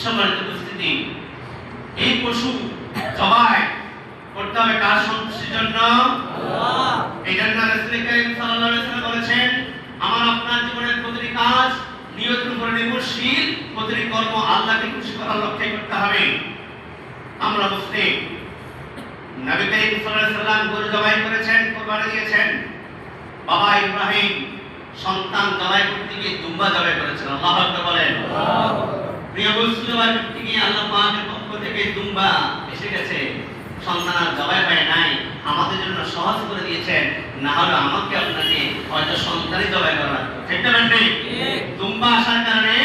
সম্মানিত উপস্থিতি, এই পশু জবাই করতে হবে কার সন্তুষ্টির জন্য? আল্লাহ। এই জন্য রাসূল কারীম সাল্লাল্লাহু আলাইহি ওয়াসাল্লাম বলেছেন, আমার আপনার জীবনের প্রতিটি কাজ নিয়তের উপর নির্ভরশীল, প্রতিটি কর্ম আল্লাহকে খুশি করার লক্ষ্যে করতে হবে। আমরা মুসলিম, নবী করিম সাল্লাল্লাহু আলাইহি ওয়াসাল্লাম গরু জবাই করেছেন, কুরবানি দিয়েছেন। বাবা ইব্রাহিম সন্তান জবাই করতে গিয়ে দুম্বা জবাই করেছেন। আল্লাহু আকবার বলেন। প্রিয় বস্তু জবাই করতে গিয়ে আল্লাহ পাকের পক্ষ থেকে দুম্বা এসে গেছে, সন্তান আর জবাই হয় নাই, আমাদের জন্য সহজ করে দিয়েছেন। না হলে আমাকে আপনাকে হয়তো সন্তানই জবাই করা লাগতো, ঠিক না? দুম্বা আসার কারণে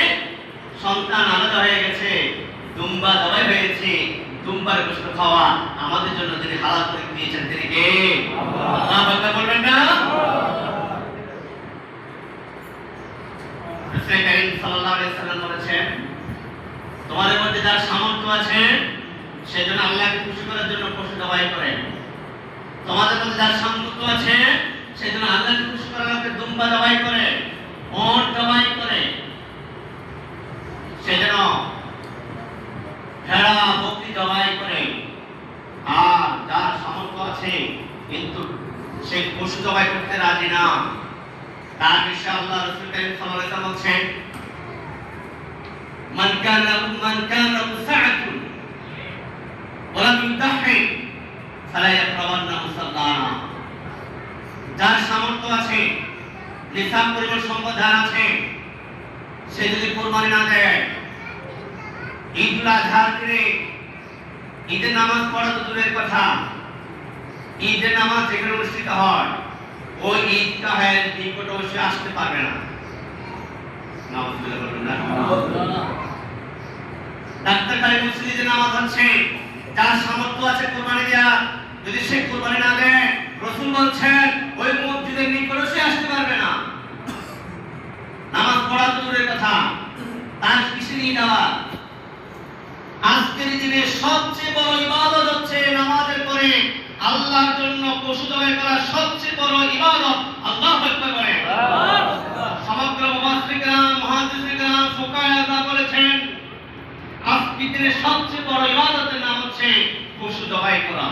সন্তান আলাদা হয়ে গেছে, দুম্বা জবাই হয়েছে। দুম্বার গোশত খাওয়া আমাদের জন্য যিনি হালাল করে দিয়েছেন তিনি কে? আল্লাহ। আল্লাহ বলবেন না? রাসূল কারীম সাল্লাল্লাহু আলাইহি ওয়াসাল্লাম বলেছেন, তোমাদের মধ্যে যার সামর্থ্য আছে সে যেন আল্লাহকে খুশি করার জন্য পশু জবাই করে। তোমাদের মধ্যে যার সামর্থ্য আছে সে যেন আল্লাহকে খুশি করার জন্য দুম্বা জবাই করে, ওট জবাই করে। সে যেন ভেড়া বকরি জবাই করে। আর যার সামর্থ্য আছে কিন্তু সে পশু জবাই করতে রাজি না, তার বিষয়ে আল্লাহ রাসূল কারীম সাল্লাল্লাহু আলাইহি ওয়াসাল্লাম বলেছেন, মান কানা মুসাআতুন ওয়া লাম ইউদাহি ফালা ইয়াকরাবান্না মুসাল্লানা। যার সামর্থ্য আছে, নিসাব পরিমাণ সম্পদ যার আছে, সে যদি কুরবানি না দেয়, ঈদুল আজহার দিনে ঈদের নামাজ পড়া তো দূরের কথা, ঈদের নামাজ যেখানে অনুষ্ঠিত হয় ওই ঈদগাহের নিকট অবশ্যই আসতে পারবে না। নাউযুবিল্লাহ বলবেন না? ডাক্তারখানায় মসজিদে নামাজ হচ্ছে, যার সামর্থ্য আছে কুরবানি দেওয়ার, যদি সে কুরবানি না দেয়, রাসূল বলছেন ওই মসজিদের নিকট সে আসতে পারবে না। নামাজ পড়া তো দূরের কথা, তার কিসে নিয়ে যাওয়া? আজকের দিনে সবচেয়ে বড় ইবাদত হচ্ছে নামাজের পরে আল্লাহর জন্য পশু জবাই করা সবচেয়ে বড় ইবাদত। আল্লাহু আকবার বলেন। সমগ্র মুফাসসিরগণ, মুহাদ্দিসগণ, ফুকাহারা বলেছেন আজকের দিনে সবচেয়ে বড় ইবাদতের নাম হচ্ছে পশু জবাই করা।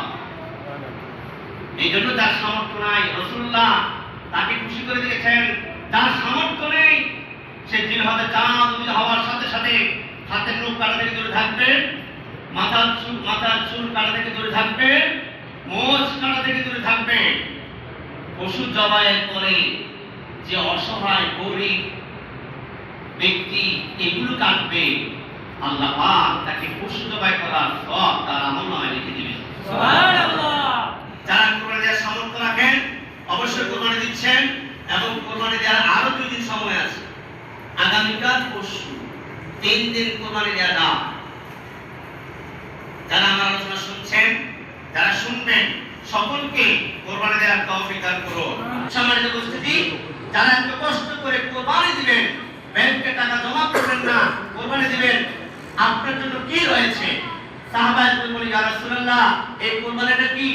এই জন্য যার সামর্থ্য নাই, রাসূলুল্লাহ তাকে খুশি করে দিয়েছেন। যার সামর্থ্য নেই সে জিলহজে চাঁদ উদয় হওয়ার সাথে সাথে হাতের নখ কাটা থেকে দূরে থাকবে, মাথার চুল কাটা থেকে দূরে থাকবে, মোচ কাটা থেকে দূরে থাকবে। পশু জবাইয়ের পরে যে অসহায় গরিব ব্যক্তি এগুলো কাটবে, আল্লাহ পাক তাকে পশু জবাই করার সওয়াব তার আমলনামায় লিখে দিবেন। সুবহানাল্লাহ। যারা কুরবানি দেওয়ার সামর্থ্য রাখেন অবশ্যই কুরবানি দিচ্ছেন, এবং কুরবানি দেওয়ার আরো 2 দিন সময় আছে। আগামীকাল পরশু 3 দিন কুরবানি দেওয়া দাও। যারা আমার আলোচনা শুনছেন, যারা শুনবেন, সকলকে কুরবানি দেওয়ার তৌফিক দান করুন। সম্মানিত উপস্থিতি, যারা এত কষ্ট করে কুরবানি দিবেন, ব্যাংকে টাকা জমা করবেন না, কুরবানি দিবেন, আপনার জন্য কি রয়েছে? সাহাবায়ে কেরাম বলেন, ইয়া রাসূলুল্লাহ, এই কুরবানিটা কি?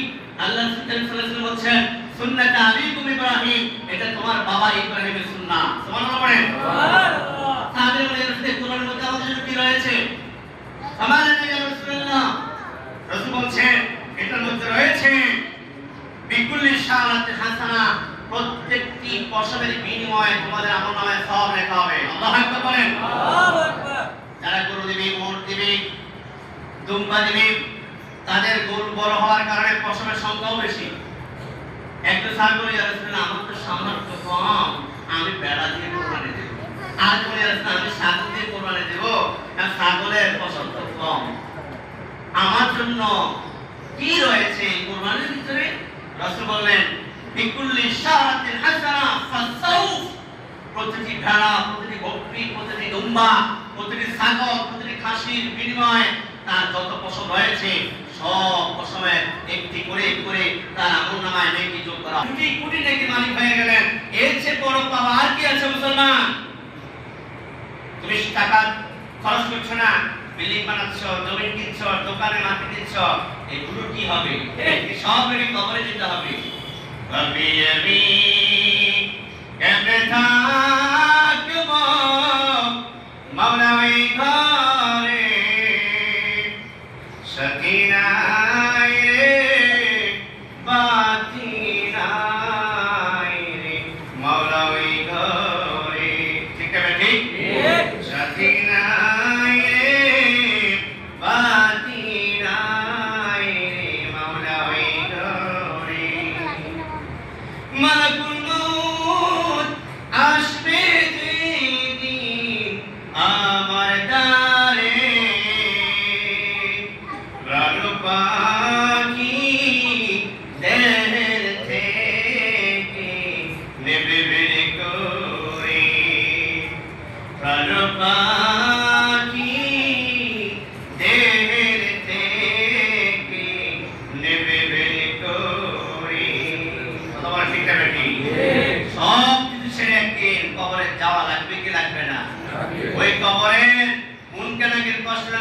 আল্লাহ সাল্লাল্লাহু আলাইহি ওয়াসাল্লাম বলেন, সুন্নাত আবিকুম ইব্রাহিম, এটা তোমার বাবা ইব্রাহিমের সুন্নাহ। সুবহানাল্লাহ বলেন। সুবহানাল্লাহ। সাহাবায়ে বলেন, কুরবানির মধ্যে আমাদের জন্য কি রয়েছে? আমাদের ইয়া রাসূলুল্লাহ, রাসূল বলেন এটার মধ্যে রয়েছে বিকুল্লি শাআরাতি হাসানা, প্রত্যেকটি পশমের বিনিময়ে তোমাদের আমলনামায় সওয়াব লেখা হবে। আল্লাহু আকবার বলেন। আল্লাহু আকবার। যারা গরু দিবে, উট দিবে, দুম্বা দিবে, তাদের গরু বড় হওয়ার কারণে পশমের সংখ্যাও বেশি। একটু ছাগল ইয়া রাসূলুল্লাহ, আমার তো সামর্থ্য কম, আমি বেড়া দিয়ে কোরবানি দেব। আর বলে রাসূল, আমি ছাগল দিয়ে কোরবানি দেব, কারণ ছাগলের পশম তো কম। আমার জন্য কি রয়েছে কুরবানির ভিতরে? রাসূল বললেন, বিকুল্লি শাআরাতিন হাসানা ফাসাউফ, প্রতিটি ভেড়া, প্রতিটি বকরি, প্রতিটি দুম্বা, প্রতিটি ছাগল, প্রতিটি খাসির বিনিময়ে তার যত পশম রয়েছে সব পশমের একটি করে করে তার আমলনামায় নেকি যোগ করা। কোটি কোটি নেকি মালিক হয়ে গেলেন। এর চেয়ে বড় পাওয়া আর কি আছে মুসলমান? তুমি টাকা খরচ করছো না, বিল্ডিং বানাচ্ছ, জমি কিনছ, দোকানে মাটি দিচ্ছ, এগুলো কি হবে? সব মিলে কবরে যেতে হবে। রব্বি আমি কেমনে থাকবো মাওলা ওই ঘরে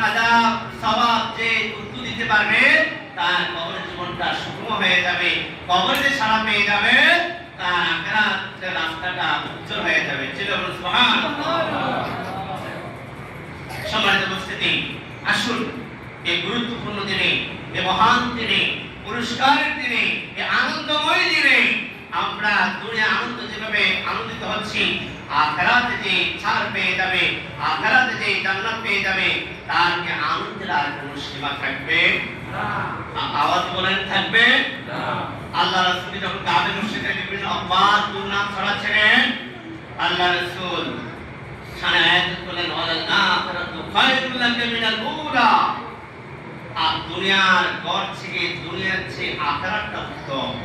আযাব সওয়াব যে উত্তর দিতে পারবে তার কবরের জীবনটা সুগম হয়ে যাবে, কবরে সাড়া পেয়ে যাবে, তার আখিরাতের রাস্তাটা উজ্জ্বল হয়ে যাবে। চিল্লাবো সুবহানাল্লাহ। সম্মানিত উপস্থিতি, আসুন এই গুরুত্বপূর্ণ দিনে, এই মহান দিনে, পুরস্কারের দিনে, এই আনন্দময় দিনে আমরা দুনিয়া আনন্দ যেভাবে আনন্দিত হচ্ছি, আখিরাতে যে ছাড় পেয়ে যাবে, আখিরাতে যে জান্নাত পেয়ে যাবে, তার কি আনন্দের আর কোনো সীমা থাকবে না? আওয়াজ বলেন থাকবে না। আল্লাহ রাসূল যখন কাবে মুশরিকদের বিভিন্ন অপবাদ দুর্নাম ছড়াচ্ছিলেন, আল্লাহ রাসূল সানে আয়াত বলেন ওয়ালাল আখিরাতু খায়রুল লাকা মিনাল উলা। আর দুনিয়ার গড় থেকে দুনিয়ার চেয়ে আখিরাতটা উত্তম।